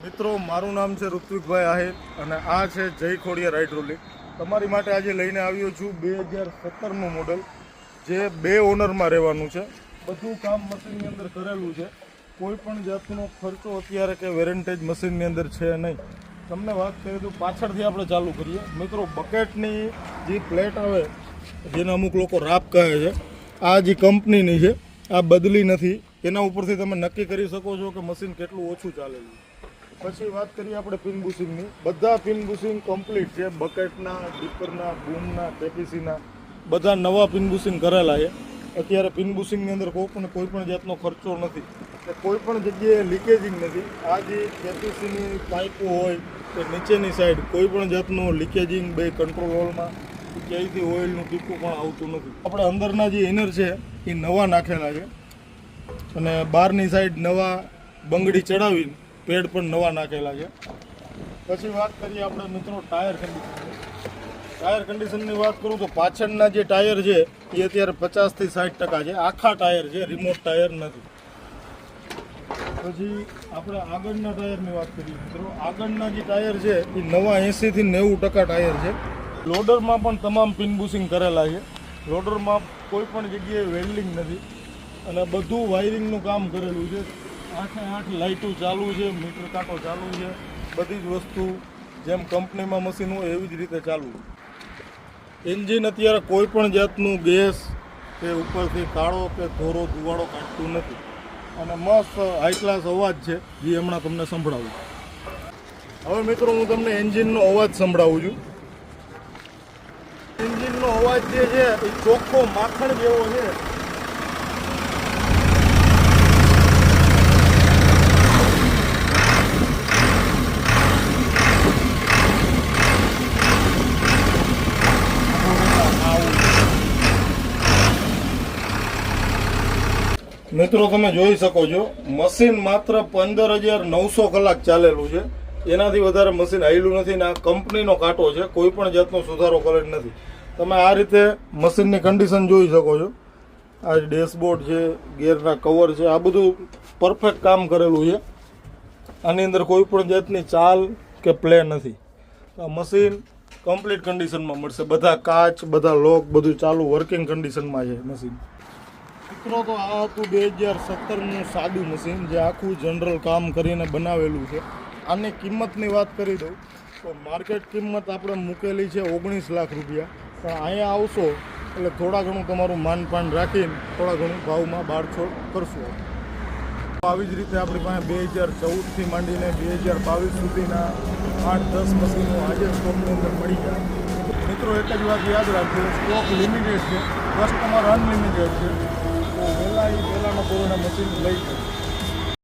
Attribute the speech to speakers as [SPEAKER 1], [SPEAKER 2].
[SPEAKER 1] મિત્રો મારું નામ છે ઋત્વિકભાઈ આહિર અને આ છે જય ખોડિયાર હાઇડ્રોલિક. તમારી માટે આજે લઈને આવ્યો છું 2017નું મોડલ, જે 2 ઓનરમાં રહેવાનું છે. બધું કામ મશીનની અંદર કરેલું છે. કોઈ પણ જાતનો ખર્ચો અત્યારે કે વેરેન્ટેજ મશીનની અંદર છે નહીં. તમને વાત કરીએ તો પાછળથી આપણે ચાલુ કરીએ. મિત્રો બકેટની જે પ્લેટ આવે, જેને અમુક લોકો રાપ કહે છે, આ જે કંપનીની છે, આ બદલી નથી. એના ઉપરથી તમે નક્કી કરી શકો છો કે મશીન કેટલું ઓછું ચાલેલું. પછી વાત કરીએ આપણે પિન બુશિંગની. બધા પિન બુશિંગ કમ્પ્લીટ છે. બકેટના, ડીપરના, બૂમના, કેપીસીના બધા નવા પિન બુશિંગ કરેલા છે. અત્યારે પિન બુશિંગની અંદર કોઈ પણ જાતનો ખર્ચો નથી, કે કોઈ પણ જગ્યાએ લીકેજિંગ નથી. આ જે કેપીસીની પાઇપો હોય કે નીચેની સાઈડ કોઈ પણ જાતનું લીકેજિંગ બે કંટ્રોલ હોલમાં ક્યાંયથી ઓઇલનું ટીપું પણ આવતું નથી. આપણે અંદરના જે ઇનર છે એ નવા નાખેલા છે અને બહારની સાઈડ નવા બંગડી ચડાવીને પેડ પણ નવા નાખેલા છે. પછી વાત કરીએ આપણે મિત્રો ટાયર કન્ડિશનની. ટાયર કન્ડિશનની વાત કરું તો પાછળના જે ટાયર છે એ અત્યારે 50 થી 60% છે. આખા ટાયર છે, રિમોટ ટાયર નથી. પછી આપણે આગળના ટાયરની વાત કરીએ મિત્રો. આગળના જે ટાયર છે એ નવા 80 થી 90% ટાયર છે. લોડરમાં પણ તમામ પિન બુશિંગ કરેલા છે. લોડરમાં કોઈ પણ જગ્યાએ વેલ્ડિંગ નથી અને બધું વાયરિંગનું કામ કરેલું છે. 8 લાઇટો ચાલુ છે, મીટર કાંટો ચાલુ છે. બધી જ વસ્તુ જેમ કંપનીમાં મશીન હોય એવી જ રીતે ચાલુ છે. એન્જિન અત્યારે કોઈ પણ જાતનું ગેસ કે ઉપરથી કાળો કે ધોરો ધુવાળો કાઢતું નથી અને મસ્ત હાઈ ક્લાસ અવાજ છે, જે હમણાં તમને સંભળાવું. હવે મિત્રો હું તમને એન્જિનનો અવાજ સંભળાવું છું. એન્જિનનો અવાજ જે છે એ ચોખ્ખો માખણ જેવો છે. મિત્રો તમે જોઈ શકો છો, મશીન માત્ર 15,900 કલાક ચાલેલું છે. એનાથી વધારે મશીન હાલ્યું નથી ને આ કંપનીનો કાંટો છે. કોઈ પણ જાતનો સુધારો કરેલ નથી. તમે આ રીતે મશીનની કન્ડિશન જોઈ શકો છો. આ ડેશબોર્ડ છે, ગેરના કવર છે, આ બધું પરફેક્ટ કામ કરેલું છે. આની અંદર કોઈ પણ જાતની ચાલ કે પ્લે નથી. આ મશીન કમ્પ્લીટ કન્ડિશનમાં મળશે. બધા કાચ, બધા લોક, બધું ચાલુ વર્કિંગ કન્ડિશનમાં છે મશીન. મિત્રો તો આ હતું 2017નું સાદું મશીન, જે આખું જનરલ કામ કરીને બનાવેલું છે. આની કિંમતની વાત કરી દઉં તો માર્કેટ કિંમત આપણે મૂકેલી છે 19 લાખ રૂપિયા. પણ અહીંયા આવશો એટલે થોડા ઘણું તમારું માનપાન રાખીને થોડા ઘણું ભાવમાં બારછોડ કરશું. આવી જ રીતે આપણી પાસે 2014થી માંડીને 2022 સુધીના 8-10 મશીનો આજે સ્ટોકની અંદર મળી જાય. મિત્રો એક જ વાત યાદ રાખજો, સ્ટોક લિમિટેડ છે, કસ્ટમર અનલિમિટેડ છે. તો પહેલાંના ધોરણે મશીન લઈ જાય.